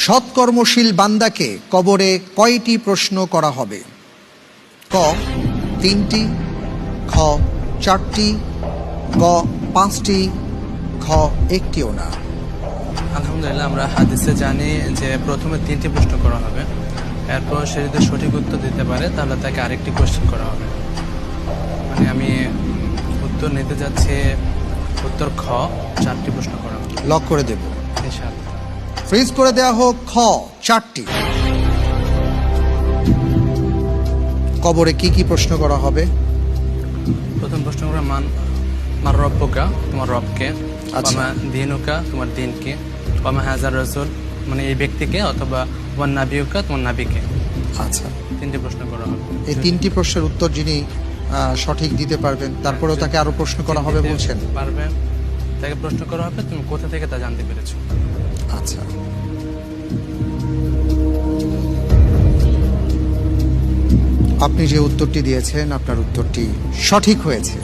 সৎকর্মশীল বান্দাকে কবরে কয়টি প্রশ্ন করা হবে? ক 3টি, খ 4টি, গ 5টি, খ 1টিও না। আলহামদুলিল্লাহ, আমরা হাদিসে জানি যে প্রথমে 3টি প্রশ্ন করা হবে, এরপর সে যদি সঠিক উত্তর দিতে পারে তাহলে তাকে আরেকটি কোশ্চেন করা হবে। মানে আমি উত্তর নিতে যাচ্ছি, উত্তর খ 4টি প্রশ্ন করা হবে। লক করে দেব। ইনশাআল্লাহ। ফ্রিজ করে দেওয়া হোক খ 4টি। কবরে কি কি প্রশ্ন করা হবে? প্রথম প্রশ্ন করা মার রব্বুকা, তোমার রবকে। আচ্ছা। ওয়ামা দীনুকা, তোমার দিনকে। ওয়ামা হাযার রাসূল, মানে এই ব্যক্তিকে, অথবা ওয়ান নাবিয়ুকা, তোমার নাবিকে। আচ্ছা, 3টি প্রশ্ন করা হবে। এই 3টি প্রশ্নের উত্তর যিনি সঠিক দিতে পারবেন তারপরেও তাকে আরো প্রশ্ন করা হবে বলছেন? পারবেন, তাকে প্রশ্ন করা হবে তুমি কোথা থেকে তা জানতে পেরেছো। আচ্ছা, আপনি যে উত্তরটি দিয়েছেন আপনার উত্তরটি সঠিক হয়েছে।